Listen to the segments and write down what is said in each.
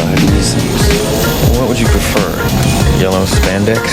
ahead and use these. What would you prefer? Yellow spandex?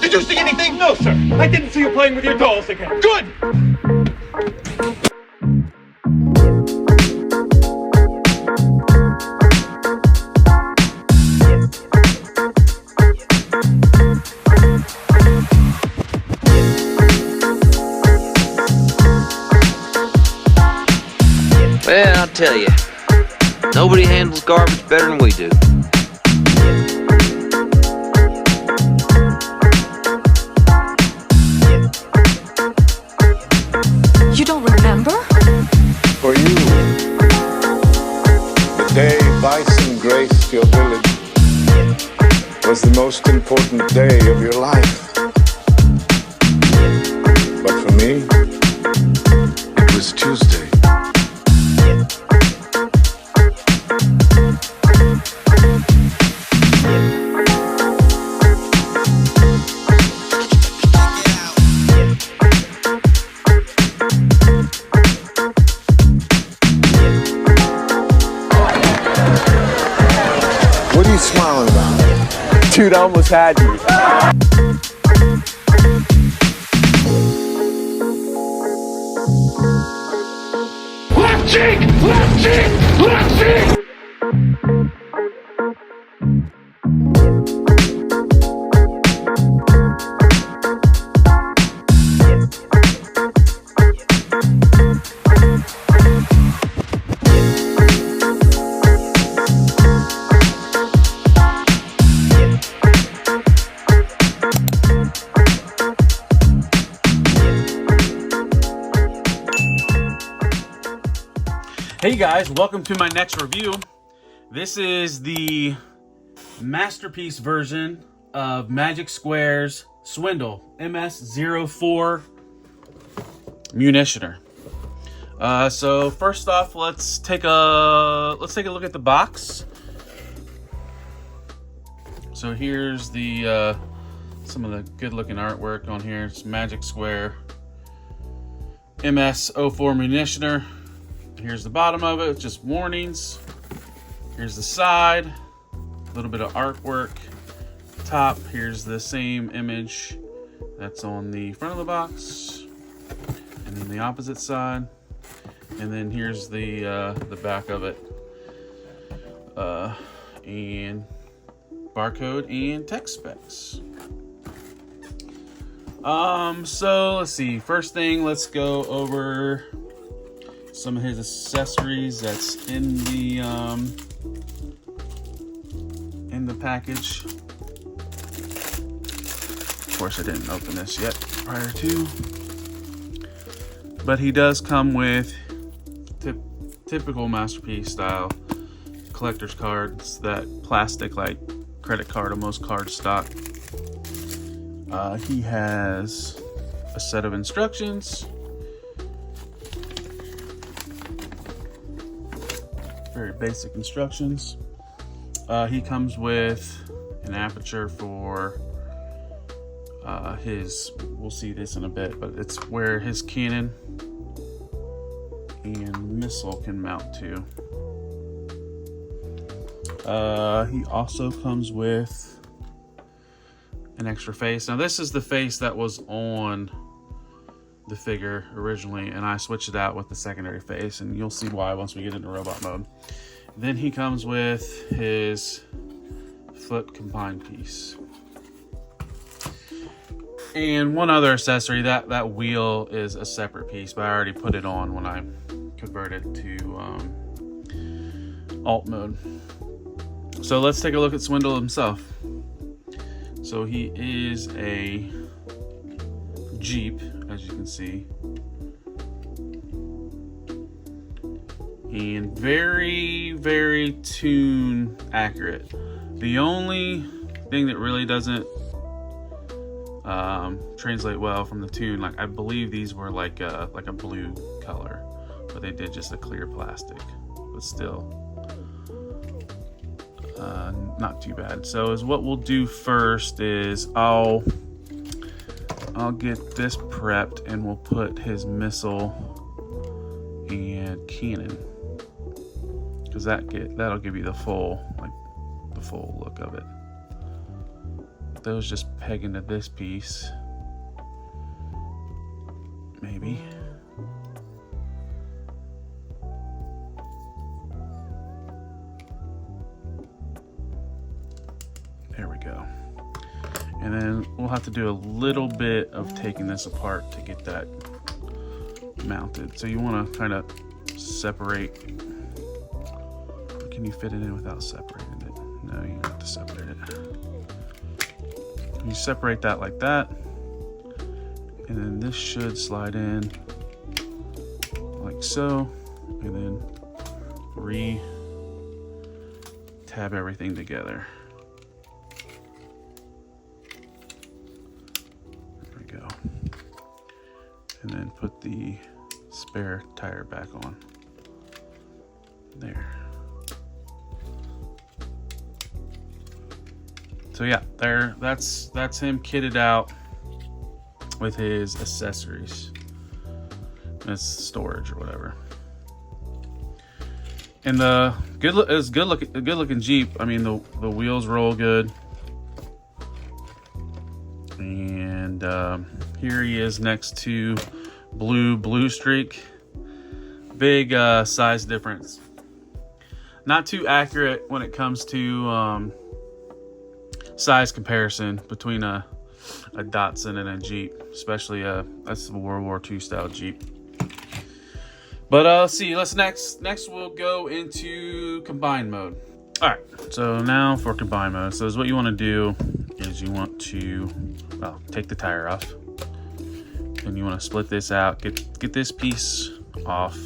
Did you see anything? No, sir. I didn't see you playing with your dolls again. Good! Well, I'll tell you, nobody handles garbage better than we do. You don't remember? For you, the day Bison graced your village was the most important day of your life. But for me, it was Tuesday. What are you smiling about? Dude, I almost had you. Left cheek! Left cheek! Left cheek! Hey guys, welcome to my next review. This is the masterpiece version of Magic Square's Swindle MS-04 Munitioner. So first off, let's take a look at the box. So here's the some of the good-looking artwork on here. It's Magic Square MS-04 Munitioner. Here's the bottom of it, it's just warnings. Here's the side, a little bit of artwork. Top, here's the same image that's on the front of the box. And then the opposite side. And then here's the back of it. And barcode and text specs. So let's see. First thing, let's go over some of his accessories that's in the package. Of course, I didn't open this yet prior to, but he does come with typical masterpiece style collector's cards, that plastic like credit card, almost card stock. He has a set of instructions. Very basic instructions. He comes with an aperture for we'll see this in a bit, but it's where his cannon and missile can mount to. He also comes with an extra face. Now this is the face that was on the figure originally, and I switched it out with the secondary face, and you'll see why once we get into robot mode. Then he comes with his foot combined piece. And one other accessory, that wheel is a separate piece, but I already put it on when I converted to alt mode. So let's take a look at Swindle himself. So he is a Jeep, as you can see. and very, very tune accurate. The only thing that really doesn't translate well from the tune, like I believe these were like a blue color, but they did just a clear plastic, but still not too bad. So is what we'll do first is I'll get this prepped, and we'll put his missile and cannon, because that'll give you the full look of it. Those just peg into this piece, maybe. There we go. And then we'll have to do a little bit of taking this apart to get that mounted. So you want to kind of separate. Can you fit it in without separating it? No, you have to separate it. You separate that like that, and then this should slide in like so, and then tab everything together. There we go. And then put the spare tire back on. There. So yeah, that's him kitted out with his accessories, his storage or whatever. And the good looking Jeep. I mean, the wheels roll good. And here he is next to Blue Streak. Big size difference. Not too accurate when it comes to size comparison between a Datsun and a Jeep, especially that's a World War II style Jeep. But let's see. Next we'll go into combine mode. All right. So now for combine mode. So what you want to do is you want to take the tire off, and you want to split this out. Get this piece off.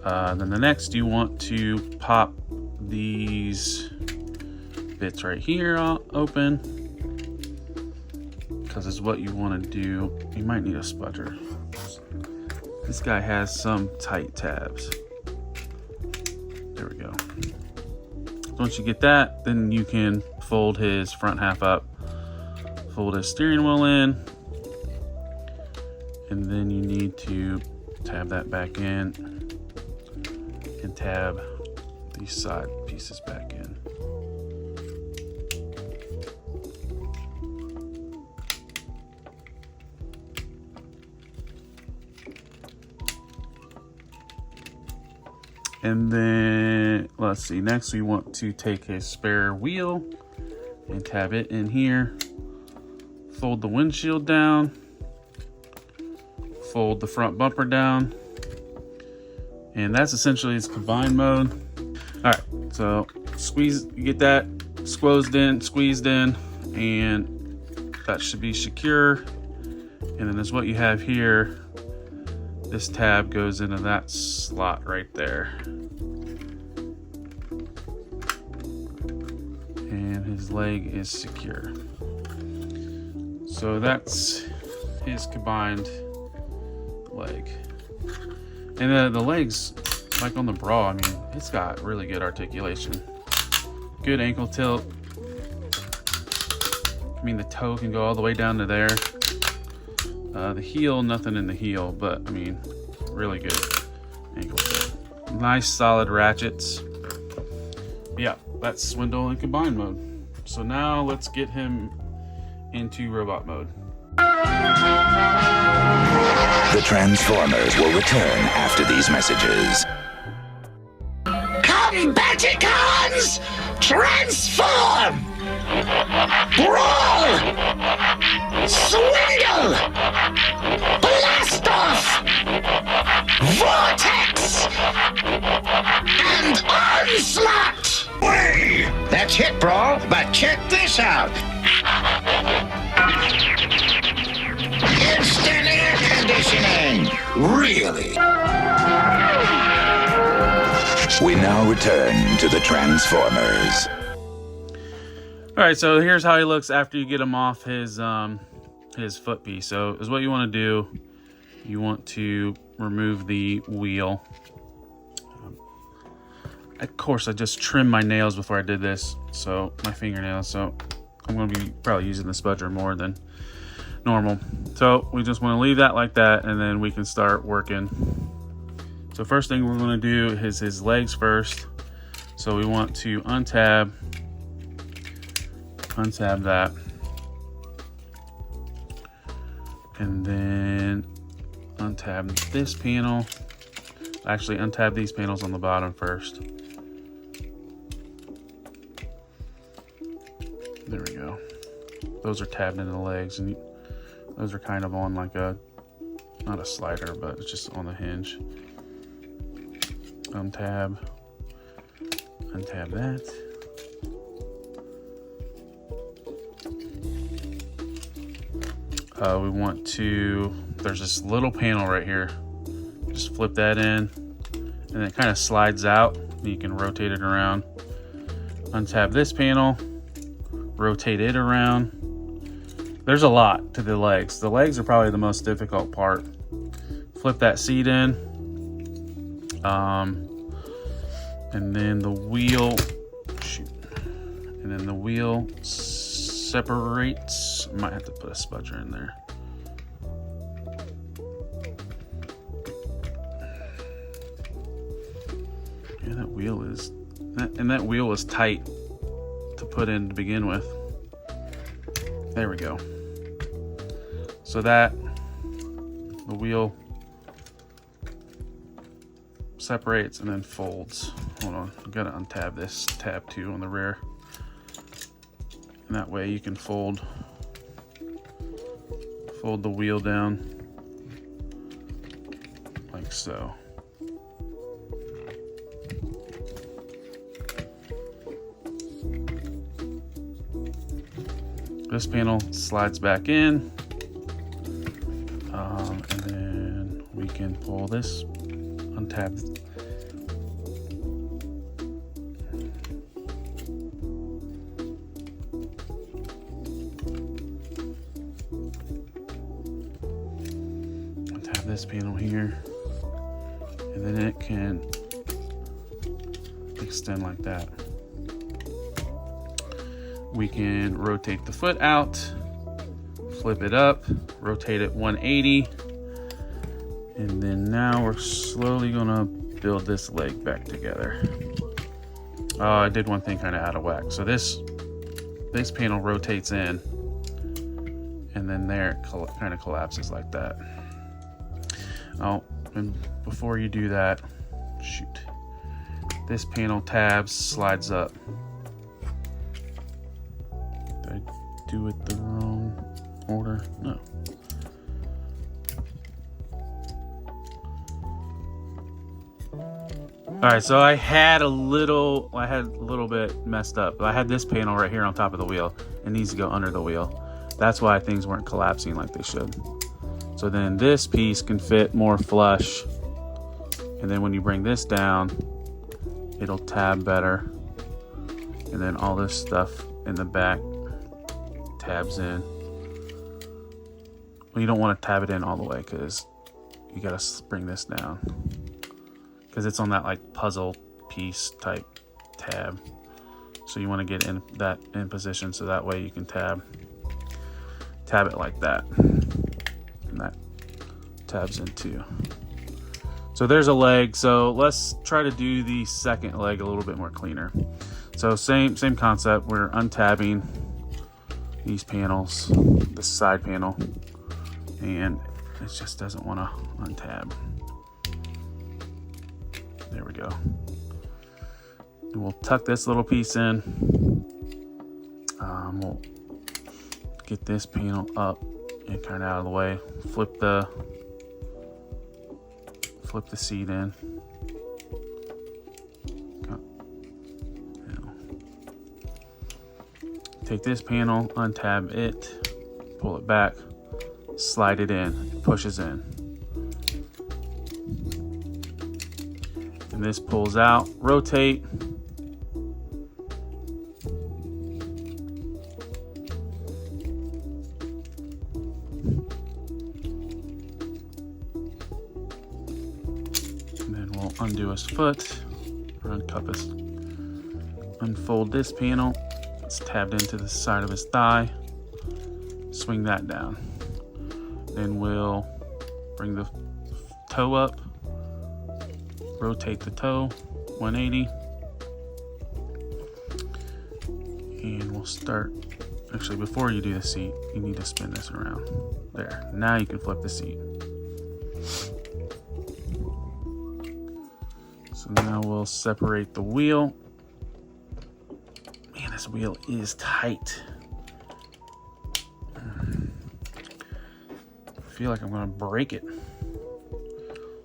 Then the next you want to pop these bits right here open, because it's what you want to do. You might need a spudger. This guy has some tight tabs. There we go. Once you get that, then you can fold his front half up, fold his steering wheel in, and then you need to tab that back in and tab these side pieces back in. And then let's see, next we want to take his spare wheel and tab it in here, fold the windshield down, fold the front bumper down, and that's essentially his combine mode. All right, so you get that squeezed in, and that should be secure. And then that's what you have here. This tab goes into that slot right there. And his leg is secure. So that's his combined leg. And the legs, like on the bra, I mean, it's got really good articulation. Good ankle tilt. I mean, the toe can go all the way down to there. The heel, nothing in the heel, but I mean, really good ankle tilt. Nice solid ratchets. Yeah, that's Swindle in combine mode. So now let's get him into robot mode. The Transformers will return after these messages. Combaticons! Transform! Brawl! Swindle! Blast off! Vortex! And onslaught! Way! That's it, Brawl, but check this out. Instant air conditioning! Really? We now return to the Transformers. All right, so here's how he looks after you get him off his foot piece. So is what you want to do. You want to remove the wheel. Of course, I just trimmed my nails before I did this, so my fingernails. So I'm going to be probably using the spudger more than normal. So we just want to leave that like that, and then we can start working. So first thing we're going to do is his legs first. So we want to untab that, and then untab this panel. Actually, untab these panels on the bottom first. There we go. Those are tabbed into the legs, and those are kind of on like not a slider, but it's just on the hinge. Untab that. We want to, there's this little panel right here. Just flip that in, and it kind of slides out. You can rotate it around. Untab this panel, rotate it around. There's a lot to the legs. The legs are probably the most difficult part. Flip that seat in. And then the wheel, and then the wheel separates. Might have to put a spudger in there. Yeah, that wheel is, that wheel is tight to put in to begin with. There we go. So that the wheel separates and then folds. Hold on, I've got to untab this tab 2 on the rear, and that way you can fold the wheel down like so. This panel slides back in, and then we can pull this, untab. Untab this panel here, and then it can extend like that. We can rotate the foot out, flip it up, rotate it 180, and then now we're slowly gonna build this leg back together. Oh, I did one thing kind of out of whack. So this panel rotates in, and then there it kind of collapses like that. Oh, and before you do that, shoot, this panel tabs slides up. Do it the wrong order? No. All right, so I had a little bit messed up. I had this panel right here on top of the wheel. It needs to go under the wheel. That's why things weren't collapsing like they should. So then this piece can fit more flush, and then when you bring this down, it'll tab better. And then all this stuff in the back tabs in. Well, you don't want to tab it in all the way because you got to bring this down because it's on that like puzzle piece type tab. So you want to get in position so that way you can tab it like that, and that tabs in too. So there's a leg. So let's try to do the second leg a little bit more cleaner. So same concept. We're untabbing these panels, this side panel, and it just doesn't want to untab. There we go. And we'll tuck this little piece in. We'll get this panel up and kind of out of the way. Flip the seat in. Take this panel, untab it, pull it back, slide it in, it pushes in. And this pulls out, rotate. And then we'll undo his foot, or uncup his, unfold this panel. It's tabbed into the side of his thigh. Swing that down. Then we'll bring the toe up, rotate the toe 180, and we'll start. Actually, before you do the seat, you need to spin this around. There. Now you can flip the seat. So now we'll separate the wheel. Man, this wheel is tight. I feel like I'm gonna break it.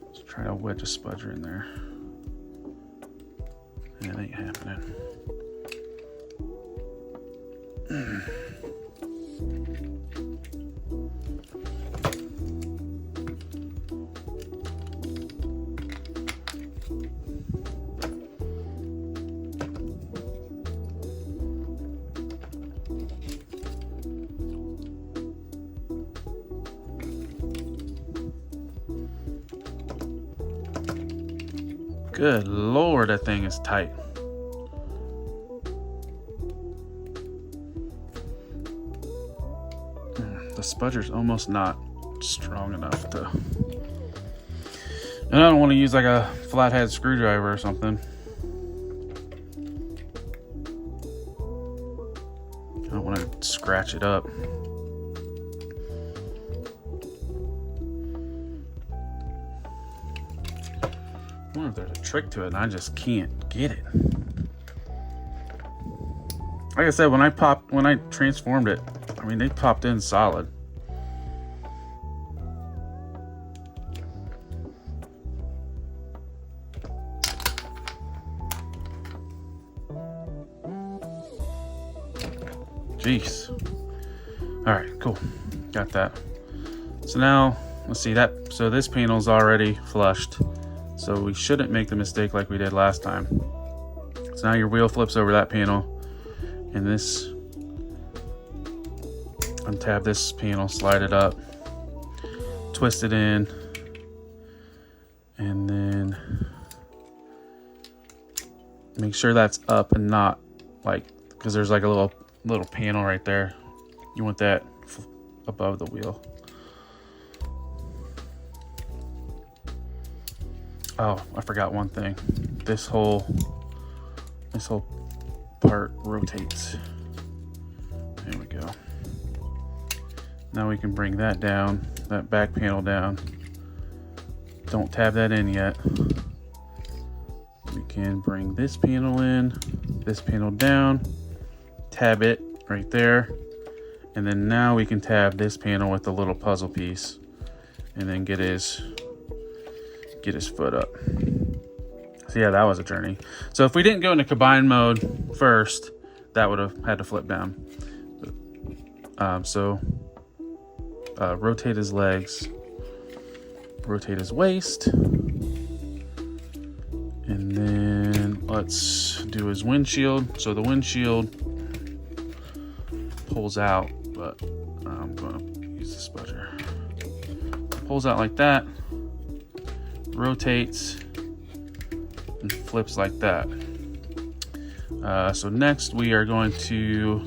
Let's try to wedge a spudger in there. That ain't happening. Good Lord, that thing is tight. The spudger's almost not strong enough to... And I don't want to use like a flathead screwdriver or something. I don't want to scratch it up. I wonder if there's a trick to it and I just can't get it. Like I said, when I transformed it, I mean, they popped in solid. Jeez. All right, cool. Got that. So now, let's see that. So this panel's already flushed. So we shouldn't make the mistake like we did last time. So now your wheel flips over that panel, and this, untab this panel, slide it up, twist it in, and then make sure that's up and not like, because there's like a little panel right there. You want that above the wheel. Oh, I forgot one thing. This whole part rotates. There we go. Now we can bring that down, that back panel down. Don't tab that in yet. We can bring this panel in, this panel down, tab it right there, and then now we can tab this panel with the little puzzle piece, and then get his foot up. So yeah, that was a journey. So if we didn't go into combine mode first, that would have had to flip down. Rotate his legs, rotate his waist, and then let's do his windshield. So the windshield pulls out, but I'm gonna use the spudger. Pulls out like that, rotates, and flips like that. So next we are going to,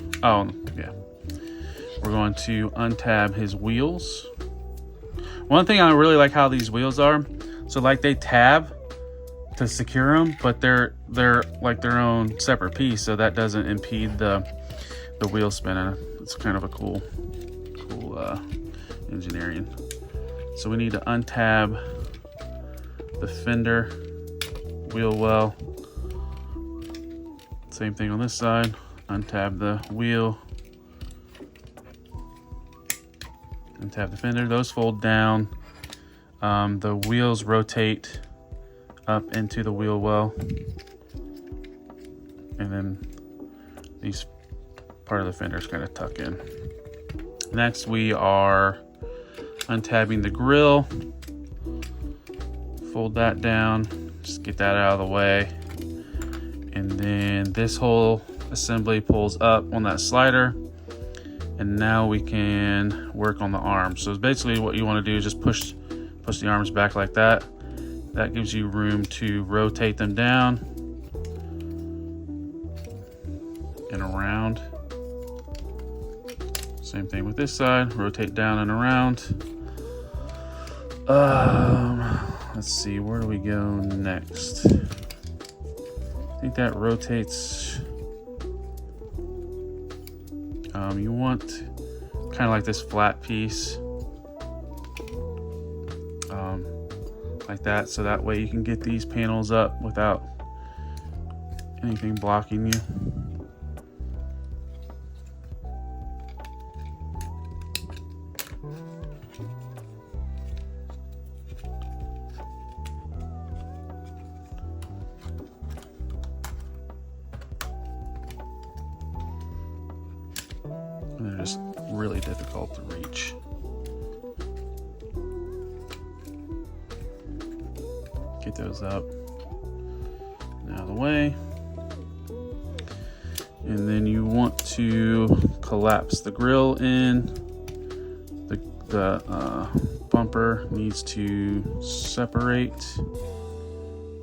we're going to untab his wheels. One thing I really like how these wheels are, so like they tab to secure them, but they're like their own separate piece, so that doesn't impede the wheel spinning. It's kind of a cool engineering. So we need to untab the fender wheel well. Same thing on this side. Untab the wheel. Untab the fender. Those fold down. The wheels rotate up into the wheel well. And then these part of the fenders kind of tuck in. Next we are untabbing the grill. Fold that down. Just get that out of the way. And then this whole assembly pulls up on that slider. And now we can work on the arms. So basically what you want to do is just push the arms back like that. That gives you room to rotate them down and around. Same thing with this side, rotate down and around. Let's see, where do we go next? I think that rotates. You want kind of like this flat piece, like that, so that way you can get these panels up without anything blocking you. And they're just really difficult to reach. Get those up and out of the way. And then you want to collapse the grill in. The bumper needs to separate.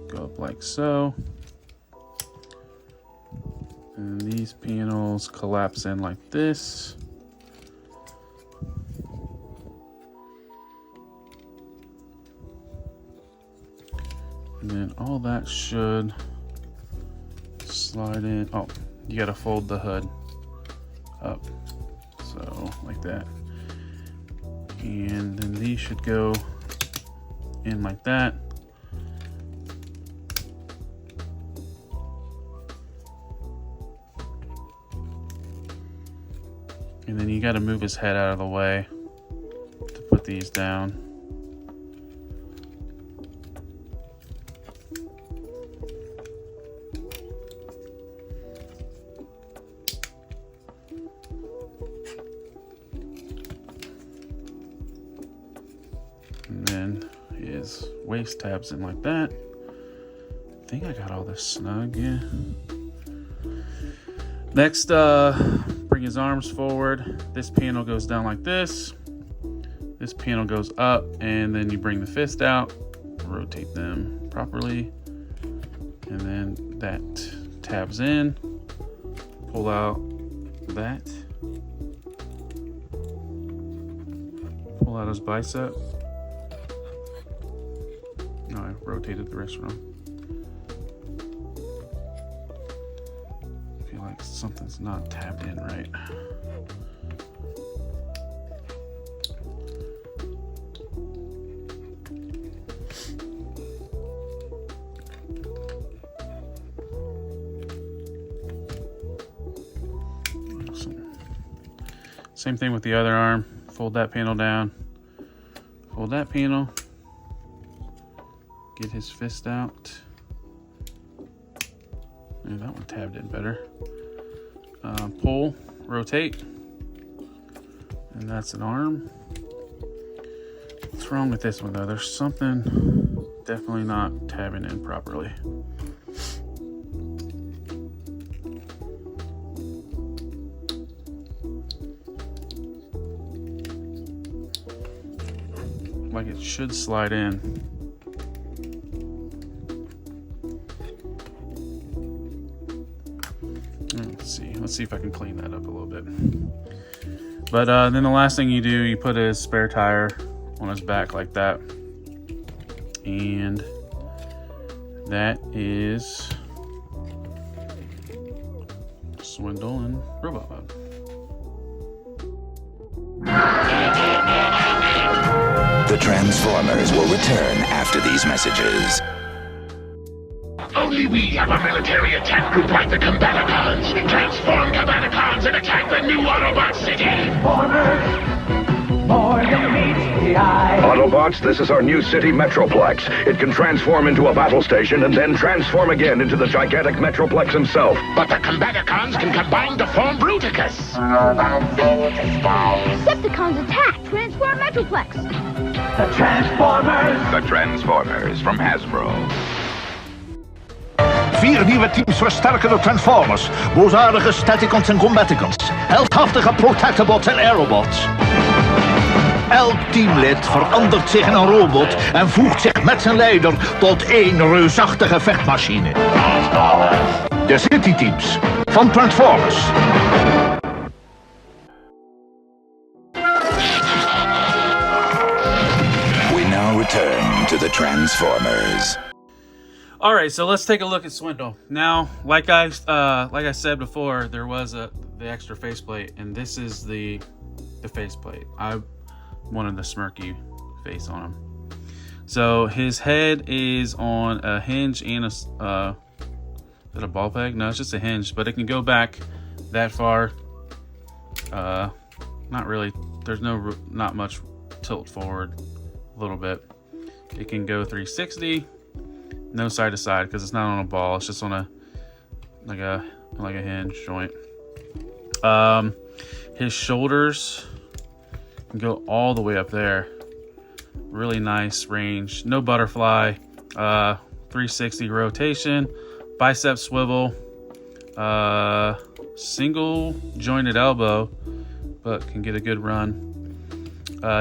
Go up like so. And these panels collapse in like this. And then all that should slide in. Oh, you gotta fold the hood up. So, like that. And then these should go in like that. And then you got to move his head out of the way to put these down. And then his waist tabs in like that. I think I got all this snug, yeah. Next, bring his arms forward. This panel goes down like this. This panel goes up, and then you bring the fist out, rotate them properly, and then that tabs in. Pull out that. Pull out his bicep. No, I rotated the wrist wrong. Like something's not tabbed in right. Awesome. Same thing with the other arm. Fold that panel down. Fold that panel. Get his fist out. And that one tabbed in better. Pull, rotate, and that's an arm. What's wrong with this one though? There's something definitely not tabbing in properly. Like it should slide in. Let's see if I can clean that up a little bit. But then the last thing you do, you put his spare tire on his back like that. And that is Swindle and Robot Mode. The Transformers will return after these messages. Only we have a military attack group like the Combaticons. Transform Combaticons and attack the new Autobot city. Autobots, this is our new city Metroplex. It can transform into a battle station and then transform again into the gigantic Metroplex himself. But the Combaticons can combine to form Bruticus. Decepticons attack! Transform Metroplex! The Transformers from Hasbro. 4 nieuwe teams versterkende Transformers, boosaardige Staticons en Combaticons, heldhaftige Protectobots en Aerobots. Elk teamlid verandert zich in een robot en voegt zich met zijn leider tot één reusachtige vechtmachine. De City Teams van Transformers. We now return to the Transformers. All right, so let's take a look at Swindle. Now, like I said before, there was the extra faceplate, and this is the faceplate. I wanted the smirky face on him. So his head is on a hinge and is it a ball peg? No, it's just a hinge, but it can go back that far. Not really. There's not much tilt forward. A little bit. It can go 360. No side to side because it's not on a ball. It's just on a like a hinge joint. His shoulders can go all the way up there. Really nice range. No butterfly. 360 rotation. Bicep swivel. Single jointed elbow, but can get a good run.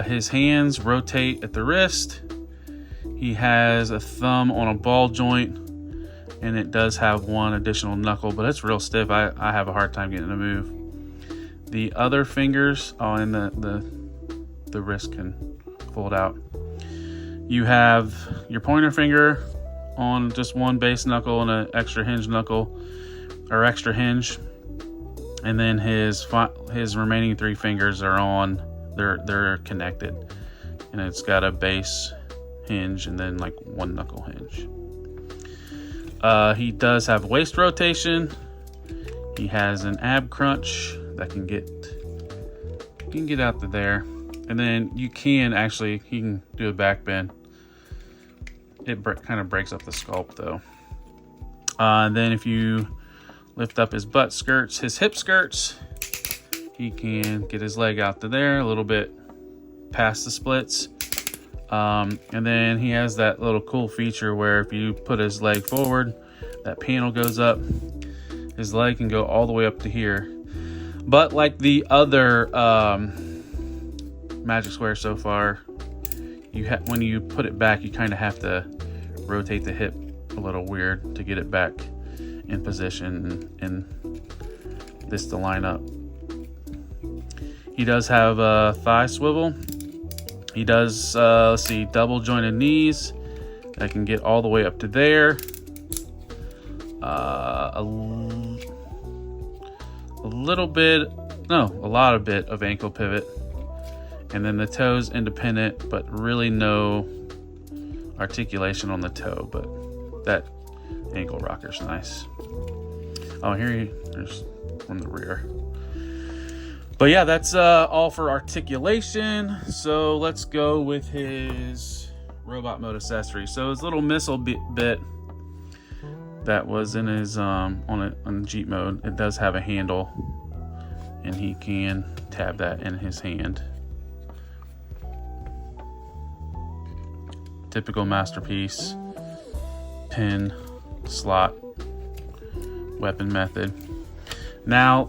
His hands rotate at the wrist. He has a thumb on a ball joint, and it does have one additional knuckle, but it's real stiff. I have a hard time getting it to move. The other fingers, and the wrist can fold out. You have your pointer finger on just one base knuckle and an extra hinge knuckle, or extra hinge, and then his remaining 3 fingers are on. They're connected, and it's got a base hinge and then like one knuckle hinge. He does have waist rotation. He has an ab crunch that can get out to there, and then he can do a back bend. It kind of breaks up the sculpt though. And then if you lift up his butt skirts, his hip skirts, he can get his leg out to there a little bit past the splits. And then he has that little cool feature where if you put his leg forward, that panel goes up. His leg can go all the way up to here. But like the other Magic Square so far, when you put it back, you kind of have to rotate the hip a little weird to get it back in position and this to line up. He does have a thigh swivel. He does, double jointed knees that can get all the way up to there. A lot of bit of ankle pivot. And then the toes independent, but really no articulation on the toe, but that ankle rocker's nice. Oh, there's from the rear. But yeah, that's all for articulation. So let's go with his robot mode accessory. So his little missile bit that was in his on Jeep mode, it does have a handle, and he can tab that in his hand. Typical Masterpiece pin slot weapon method. Now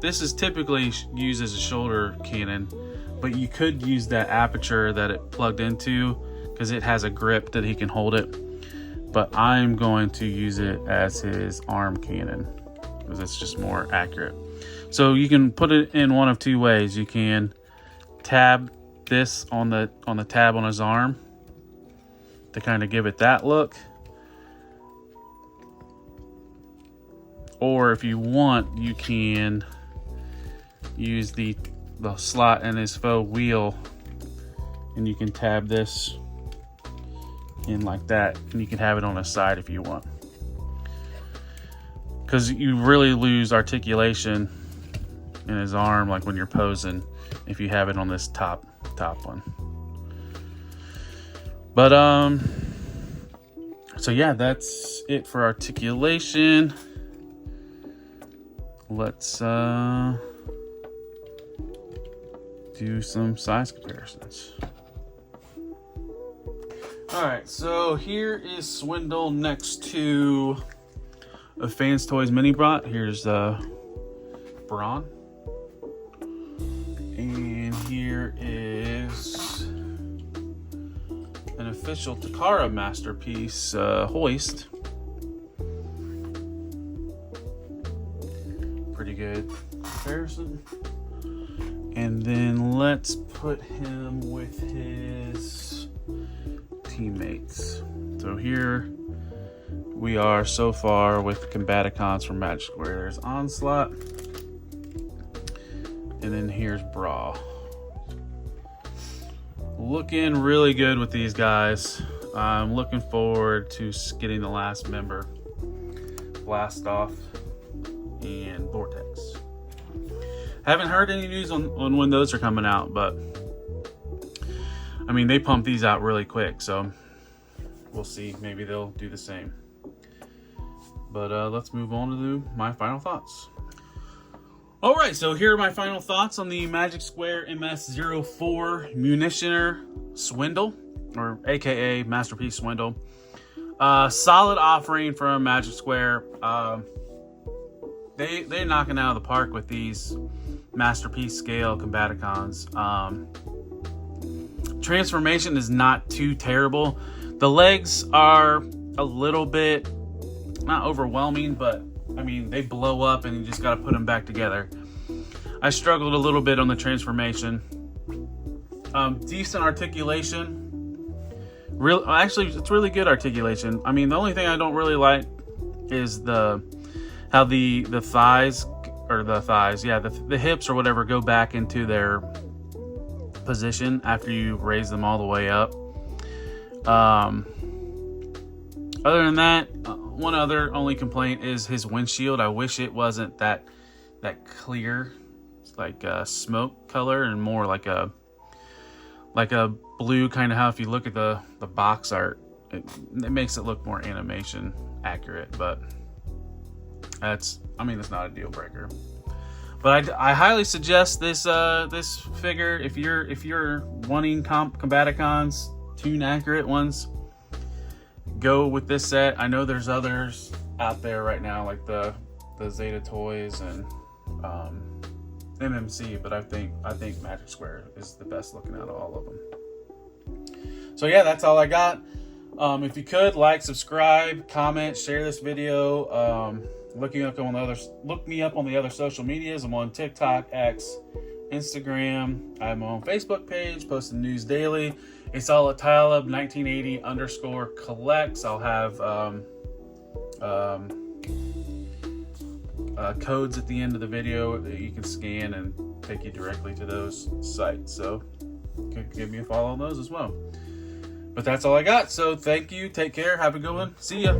this is typically used as a shoulder cannon, but you could use that aperture that it plugged into because it has a grip that he can hold it. But I'm going to use it as his arm cannon because it's just more accurate. So you can put it in one of two ways. You can tab this on the tab on his arm to kind of give it that look. Or if you want, you can use the slot in his faux wheel, and you can tab this in like that, and you can have it on his side if you want, because you really lose articulation in his arm, like when you're posing, if you have it on this top one. But so yeah, that's it for articulation. Let's do some size comparisons. Alright, so here is Swindle next to a Fans Toys mini bot. Here's Brawn. And here is an official Takara Masterpiece hoist. Pretty good comparison. And then let's put him with his teammates. So here we are so far with Combaticons from Magic Square. There's Onslaught. And then here's Brawl. Looking really good with these guys. I'm looking forward to getting the last member. Blast Off and Vortex. Haven't heard any news on when those are coming out, but I mean, they pump these out really quick, so we'll see. Maybe they'll do the same. But let's move on to my final thoughts. All right, so here are my final thoughts on the Magic Square MS-04 Munitioner Swindle, or AKA Masterpiece Swindle. Solid offering from Magic Square. They're knocking out of the park with these Masterpiece scale Combaticons. Transformation is not too terrible. The legs are a little bit, not overwhelming, but I mean, they blow up and you just got to put them back together. I struggled a little bit on the transformation. Decent articulation. Actually, it's really good articulation. I mean, the only thing I don't really like is how the thighs, or the hips or whatever go back into their position after you raise them all the way up. Other than that, one other only complaint is his windshield. I wish it wasn't that clear, like smoke color, and more like a blue, kind of how if you look at the box art, it makes it look more animation accurate. But that's not a deal breaker. But I highly suggest this figure if you're wanting Combaticons, tune accurate ones. Go with this set. I know there's others out there right now, like the Zeta Toys and MMC, but I think Magic Square is the best looking out of all of them. So yeah, that's all I got. If you could, like, subscribe, comment, share this video. Look me up on the other social medias. I'm on TikTok, X, Instagram. I'm on Facebook page, posting news daily. It's all at Tyleb1980_collects. I'll have codes at the end of the video that you can scan and take you directly to those sites. So you could give me a follow on those as well. But that's all I got. So thank you. Take care. Have a good one. See ya.